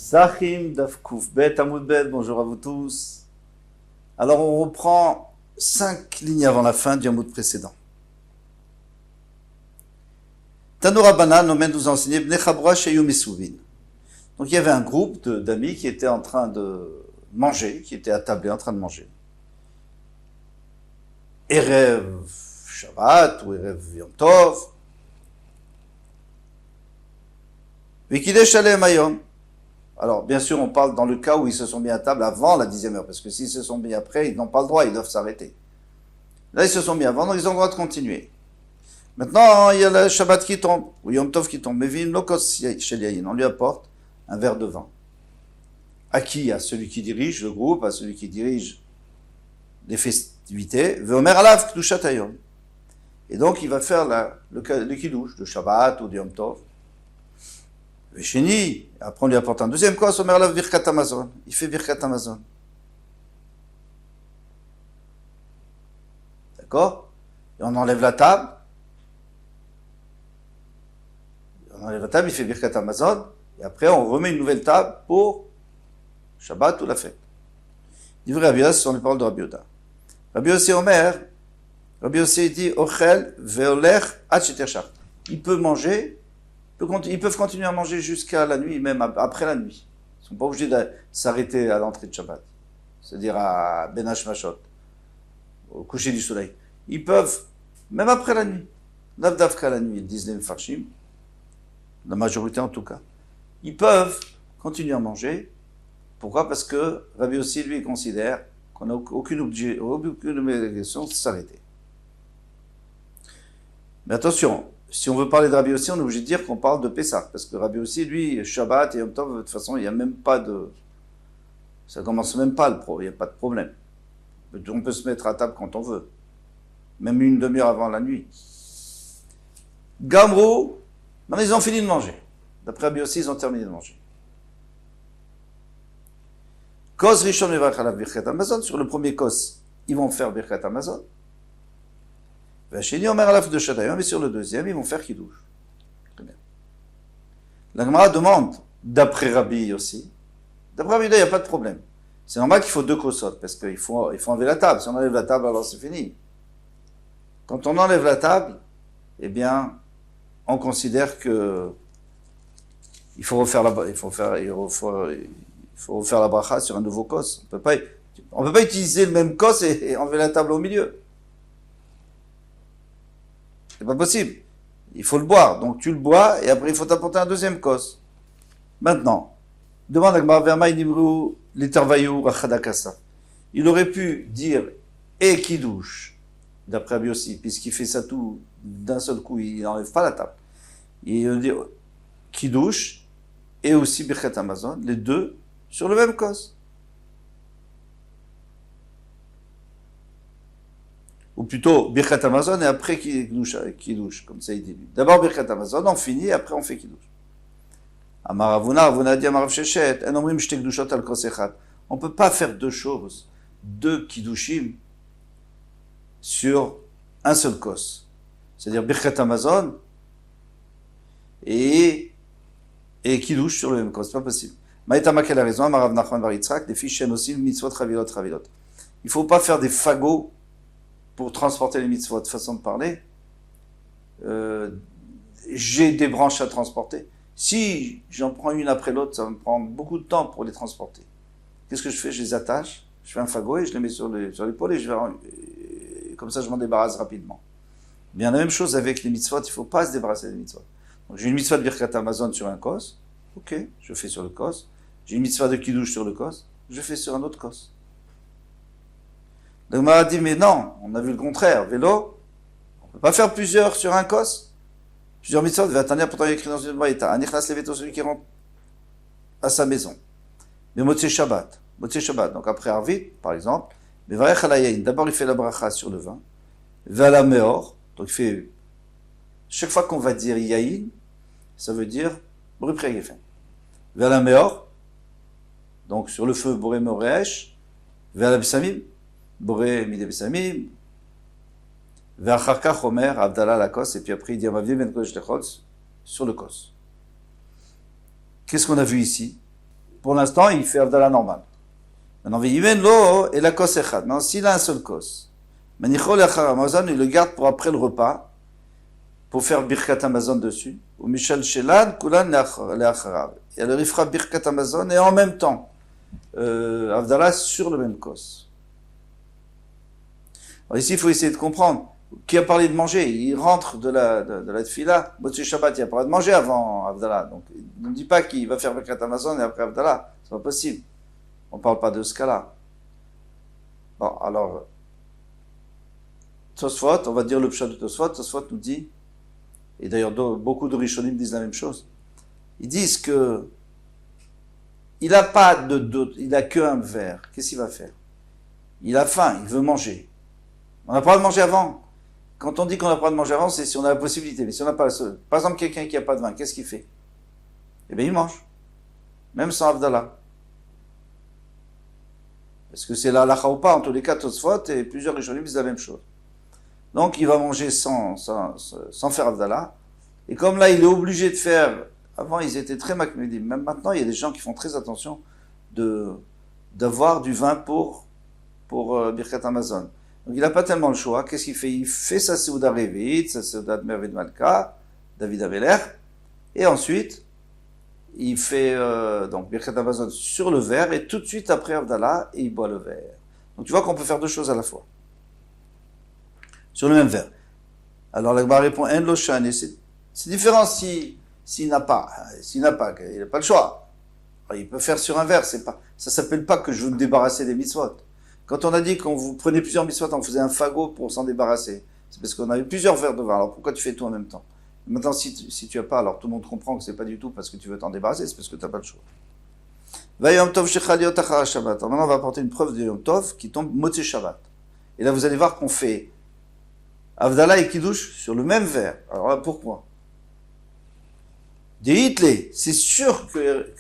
Zachim Dafkouf Bet Amoud Bet, bonjour à vous tous. Alors on reprend 5 lignes avant la fin du Amoud précédent. Tanoura Banan nous a enseigné Bnei Chabra Sheyu Mesuvin. Donc il y avait un groupe d'amis qui étaient en train de manger, qui étaient attablés en train de manger. Erev Shabbat ou Erev Yom Tov. Vikidesh Alem Hayom. Alors, bien sûr, on parle dans le cas où ils se sont mis à table avant la 10e heure, parce que s'ils se sont mis après, ils n'ont pas le droit, ils doivent s'arrêter. Là, ils se sont mis avant, donc ils ont le droit de continuer. Maintenant, il y a le Shabbat qui tombe, ou Yom Tov qui tombe, mais Vim Lokos Sheliayin, on lui apporte un verre de vin. À qui? À celui qui dirige le groupe, à celui qui dirige les festivités. Veomer Alav Kdushat Hayom. Et donc, il va faire le Kiddush, de Shabbat ou de Yom Tov. Véchini, après on lui apporte un deuxième kos, Omer Alav Birkat Hamazon. Il fait Birkat Hamazon. D'accord? Et on enlève la table. Il fait Birkat Hamazon. Et après, on remet une nouvelle table pour Shabbat ou la fête. Divrei Rabbi Yosi, ce sont les paroles de Rabbi Yehuda. Rabbi Yosi Omer, Rabbi Yosi dit, Ochel veolech ad shetershach. Il peut manger, ils peuvent continuer à manger jusqu'à la nuit, même après la nuit. Ils ne sont pas obligés de s'arrêter à l'entrée de Shabbat. C'est-à-dire à Ben Hashmashot, au coucher du soleil. Ils peuvent, même après la nuit, Navdavka la nuit, disent les Mefarshim, la majorité en tout cas. Ils peuvent continuer à manger. Pourquoi? Parce que Rabbi Yossi, lui, considère qu'on n'a aucune obligation de s'arrêter. Mais attention, si on veut parler de Rabbi Yossi, on est obligé de dire qu'on parle de Pessah. Parce que Rabbi Yossi, lui, Shabbat et Yom Tov, de toute façon, il n'y a même pas de... Ça commence même pas, il n'y a pas de problème. On peut se mettre à table quand on veut. Même une demi-heure avant la nuit. Gamrou, maintenant ils ont fini de manger. D'après Rabbi Yossi, ils ont terminé de manger. Kos Rishon Mevarech Alav Birkat Hamazon, sur le premier kos, ils vont faire Birkat Hamazon. Vacheni Omer Alav de Shadayom, mais sur le deuxième, ils vont faire Kiddush. Très bien. La Gemara demande, d'après Rabbi Yossi, d'après Rabbi Yehuda, il n'y a pas de problème. C'est normal qu'il faut deux kosot, parce qu'il faut enlever la table. Si on enlève la table, alors c'est fini. Quand on enlève la table, eh bien, on considère que il faut refaire la bracha sur un nouveau kos. On peut pas utiliser le même kos et enlever la table au milieu. C'est pas possible. Il faut le boire. Donc tu le bois et après il faut t'apporter un deuxième kos. Maintenant, demande à Gmar Verma Inimru l'Itervayou Rachadakasa. Il aurait pu dire et Kiddush, d'après Rabbi Yossi, puisqu'il fait ça tout d'un seul coup, il n'enlève pas la table. Il dit Kiddush et aussi Birkat Hamazon, les deux sur le même cause. Ou plutôt Birkat Hamazon et après Kiddush, comme ça il dit. D'abord Birkat Hamazon, on finit et après on fait Kiddush. Amar Ravuna dit Amar Rav Sheshet, en omrim shte Kiddushot al kos echad. On ne peut pas faire deux choses, deux Kiddushim sur un seul kos. C'est-à-dire Birkat Hamazon et Kiddush sur le même kos. C'est pas possible. Maïtama, quelle a raison? Amar Rav Nachman bar Yitzhak, des fiches aussi mitzvot ravilot. Il ne faut pas faire des fagots pour transporter les mitzvot, façon de parler. J'ai des branches à transporter. Si j'en prends une après l'autre, ça va me prendre beaucoup de temps pour les transporter. Qu'est-ce que je fais? Je les attache, je fais un fagot et je les mets sur l'épaule et comme ça je m'en débarrasse rapidement. Bien la même chose avec les mitzvot, il ne faut pas se débarrasser des mitzvot. Donc j'ai une mitzvah de Birkat Hamazon sur un kos, ok, je fais sur le kos. J'ai une mitzvah de Kiddush sur le kos, je fais sur un autre kos. Donc on m'a dit, mais non, on a vu le contraire. Vélo, on ne peut pas faire plusieurs sur un kos. Plusieurs mitzvot, pourtant il y a écrit dans une braïta, Anichnas leveto, celui qui rentre à sa maison. Mais Motzei Shabbat, donc après Arvit, par exemple, mais Varech alayayin, d'abord il fait la bracha sur le vin, Vala meor, donc il fait, chaque fois qu'on va dire yayin, ça veut dire Bri Pri Gefen. Vala meor, donc sur le feu, Boré Moresh, Vala Besamim, Boré Mide Besamim, Ve'acharkach Omer, Abdallah la kos, et puis après il dit Amavdi ben kodesh lechol sur le kos. Qu'est-ce qu'on a vu ici? pour l'instant, il fait Avdallah normal. Maintenant, Ve'imen lo et la kos echad. Maintenant, s'il a un seul kos, Manichol achar Amazon, il le garde pour après le repas, pour faire Birkat Amazon dessus. Ou Michel Shelan, Kulan le'acharav. Et alors, il fera Birkat Amazon et en même temps, Avdallah sur le même kos. Alors ici, il faut essayer de comprendre. Qui a parlé de manger? Il rentre de la tfila. Motzei Shabbat, il a parlé de manger avant Avdallah. Donc, ne dit pas qu'il va faire Birkat Amazon et après Avdallah. C'est pas possible. On parle pas de ce cas-là. Bon, alors, Tosfot, on va dire le pshat de Tosfot. Tosfot nous dit, et d'ailleurs beaucoup de Rishonim disent la même chose, ils disent que il a pas il a que un verre. Qu'est-ce qu'il va faire? Il a faim, il veut manger. On n'a pas le droit de manger avant. Quand on dit qu'on n'a pas le droit de manger avant, c'est si on a la possibilité. Mais si on n'a pas par exemple, quelqu'un qui n'a pas de vin, qu'est-ce qu'il fait? Eh bien, il mange. Même sans Avdallah. Est-ce que c'est la halakha ou pas? En tous les cas, Tosfot et plusieurs Rishonim disent la même chose. Donc, il va manger sans faire Avdallah. Et comme là, il est obligé de faire... Avant, ils étaient très makmedim. Même maintenant, il y a des gens qui font très attention d'avoir du vin pour Birkat Amazon. Donc, il n'a pas tellement le choix. Qu'est-ce qu'il fait? Il fait sa Seuda Revit, sa Seuda de Merved Malka, David Aveler. Et ensuite, il fait donc Birkat Amazon sur le verre. Et tout de suite après Avdallah, et il boit le verre. Donc, tu vois qu'on peut faire deux choses à la fois. Sur le même verre. Alors, l'Agbar répond, En lo shani. C'est différent s'il n'a pas, il n'a pas le choix. Alors, il peut faire sur un verre, ça s'appelle pas que je veux me débarrasser des mitzvot. Quand on a dit qu'on vous prenait plusieurs mitzvot, on faisait un fagot pour s'en débarrasser. C'est parce qu'on avait plusieurs verres de vin. Alors pourquoi tu fais tout en même temps? Maintenant, si tu as pas, alors tout le monde comprend que c'est pas du tout parce que tu veux t'en débarrasser, c'est parce que tu n'as pas le choix. Va Yom Tov shechaliot achar Shabbat. Alors maintenant, on va apporter une preuve de Yom Tov qui tombe Motzei Shabbat. Et là, vous allez voir qu'on fait Avdallah et Kiddush sur le même verre. Alors là, pourquoi? Des Hitley, c'est sûr que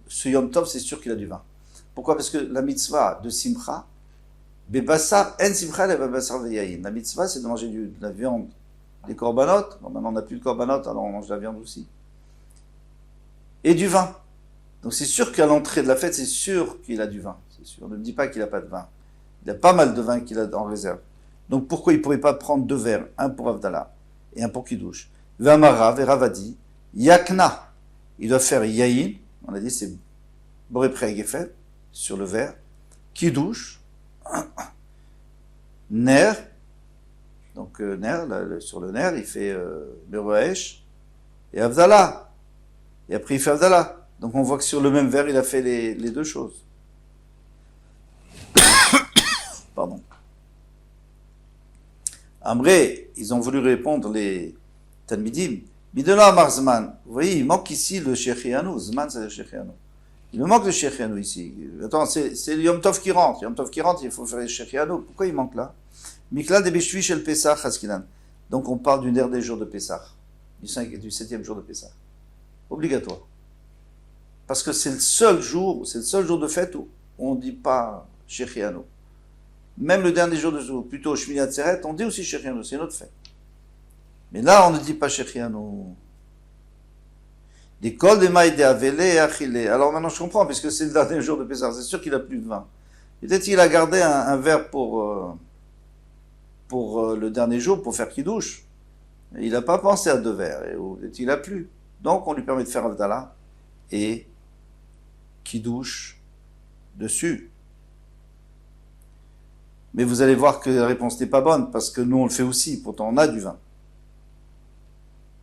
ce Yom Tov, c'est sûr qu'il a du vin. Pourquoi? Parce que la mitzvah de Simcha, Bebassar, en Simcha, le Bebassar veyayin. La mitzvah, c'est de manger de la viande, des corbanotes. Bon, maintenant, on n'a plus de corbanotes, alors on mange de la viande aussi. Et du vin. Donc, c'est sûr qu'à l'entrée de la fête, c'est sûr qu'il a du vin. C'est sûr. Ne me dis pas qu'il n'a pas de vin. Il a pas mal de vin qu'il a en réserve. Donc, pourquoi il ne pourrait pas prendre deux verres? Un pour Avdallah et un pour Kiddush. Vamara, Veravadi, Yakna. Il doit faire Yayin. On a dit, c'est Boré Pregefen, sur le verre. Kiddush. Ner. Donc, Ner, sur le Ner, il fait Beroesh. Et Avdallah. Et après, il fait Avdallah. Donc, on voit que sur le même verre, il a fait les deux choses. Pardon. Amré, ils ont voulu répondre les Talmidim. Bidela Marzman. Vous voyez, il manque ici le Shechianu. Zman, c'est le Shechianu. Il me manque le Shechianu ici. Attends, c'est le Yom Tov qui rentre. Yom Tov qui rentre, il faut faire le Shechianu. Pourquoi il manque là? Mikla de Beshvi shel Pesach Haskinan. Donc on parle du dernier jour de Pesach. Du 7e jour de Pesach. Obligatoire. Parce que c'est le seul jour de fête où on ne dit pas Shechianu. Même le dernier jour de jour, plutôt Shmini Atzeret, on dit aussi Shechianu, c'est une autre fête. Mais là, on ne dit pas Shechianu. Des cols de maï de avele et achille. Alors maintenant, je comprends, puisque c'est le dernier jour de Pessah. C'est sûr qu'il a plus de vin. Peut-être qu'il a gardé un verre pour le dernier jour, pour faire Kiddush. Il n'a pas pensé à deux verres. Et peut-être qu'il a plus. Donc, on lui permet de faire Avdallah et Kiddush dessus. Mais vous allez voir que la réponse n'est pas bonne, parce que nous, on le fait aussi. Pourtant, on a du vin.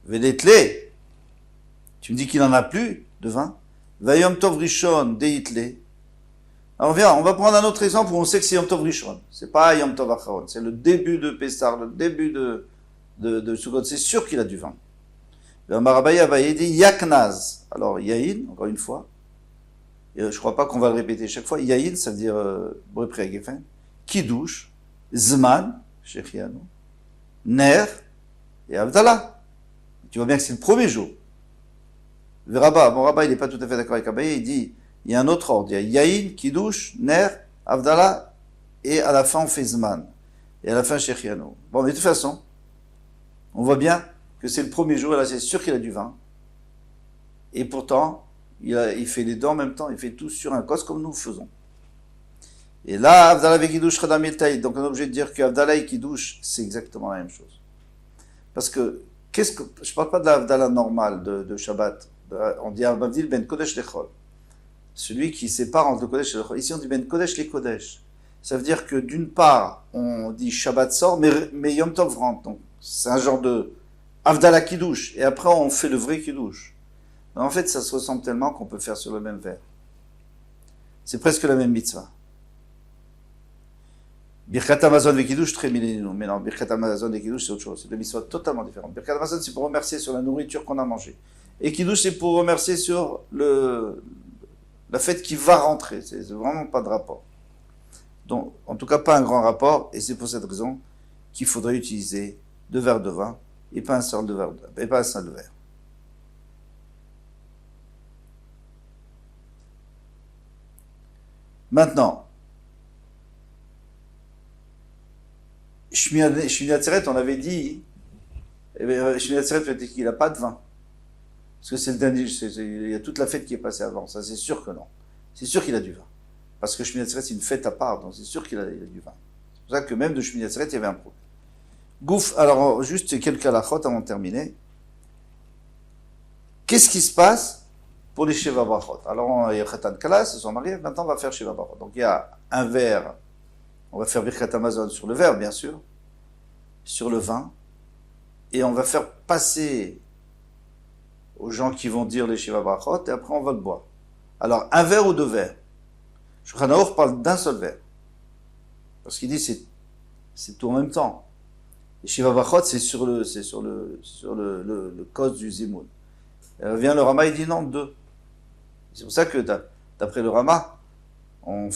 Vedetle. Tu me dis qu'il n'en a plus de vin. Vayom Tov Rishon Deitle. Alors viens, on va prendre un autre exemple où on sait que c'est Yom Tov Rishon. C'est pas Yom Tov Acharon. C'est le début de Pessah, le début de Sukkot. C'est sûr qu'il a du vin. Marabaya dit Yaknaz. Alors Yahin, encore une fois. Et je crois pas qu'on va le répéter chaque fois. Yahin, ça veut dire Boré Gefen. Kiddush, Zman, Shechianu, Ner et Avdallah. Tu vois bien que c'est le premier jour. Le Rabbah, mon Rabbah, il n'est pas tout à fait d'accord avec Abaye, il dit, il y a un autre ordre, il y a Yahin, Kiddush, Ner, Avdallah, et à la fin on fait Zman. Et à la fin Shechianu. Bon, mais de toute façon, on voit bien que c'est le premier jour, et là c'est sûr qu'il a du vin. Et pourtant, il fait les deux en même temps, il fait tout sur un cos comme nous le faisons. Et là, Avdallah Vekidush Chadam Yetaïd, donc on est obligé de dire que Avdallah et Kiddush, c'est exactement la même chose. Parce que, je ne parle pas de l'Avdallah normale de Shabbat, on dit Avdil Ben Kodesh Lechol, celui qui sépare entre le Kodesh et le Chol. Ici on dit Ben Kodesh les Kodesh. Ça veut dire que d'une part, on dit Shabbat sort, mais Yom Tov rentre. Donc c'est un genre de Avdallah Kiddush, et après on fait le vrai Kiddush. Mais en fait, ça se ressemble tellement qu'on peut faire sur le même verre. C'est presque la même mitzvah. Birkat Hamazon et Kiddush, très millénaire. Mais non, Birkat Hamazon et Kiddush, c'est autre chose. C'est deux mitzvahs totalement différentes. Birkat Hamazon, c'est pour remercier sur la nourriture qu'on a mangée. Et Kiddush, c'est pour remercier sur la fête qui va rentrer. C'est vraiment pas de rapport. Donc, en tout cas, pas un grand rapport. Et c'est pour cette raison qu'il faudrait utiliser 2 verres de vin et pas un seul de verre. Et pas un seul de verre. Maintenant, Shmini Atzeret, on avait dit, Shmini Atzeret, il n'a pas de vin. Parce que c'est le dernier, il y a toute la fête qui est passée avant. Ça, c'est sûr que non. C'est sûr qu'il a du vin. Parce que Shmini Atzeret, c'est une fête à part, donc c'est sûr qu'il a du vin. C'est pour ça que même de Shmini Atzeret, il y avait un problème. Gouf, alors juste quelques halachot avant de terminer. Qu'est-ce qui se passe pour les Sheva Brachot? Alors, il y a Khatan Kala, c'est son mari, maintenant on va faire Sheva Brachot. Donc il y a un verre, on va faire Birkat Hamazon sur le verre, bien sûr, sur le vin, et on va faire passer aux gens qui vont dire les Sheva Brachot, et après on va le boire. Alors, un verre ou 2 verres? Shulchan Aruch parle d'un seul verre. Parce qu'il dit c'est tout en même temps. Les Sheva Brachot, c'est sur le cause du Zimoun. Vient le Rama, il dit non, 2. C'est pour ça que, d'après le Rama, on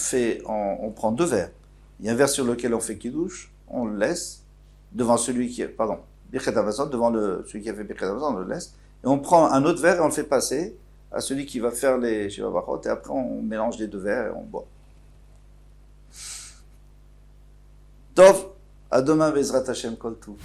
prend 2 verres. Il y a un verre sur lequel on fait Kiddush, on le laisse, devant celui qui, Birkat Hamazon, devant celui qui a fait Birkat Hamazon, on le laisse, et on prend un autre verre et on le fait passer à celui qui va faire les Sheva Brachot, et après on mélange les 2 verres et on boit. Tov, à demain, Bezrat Hashem Kol Tov.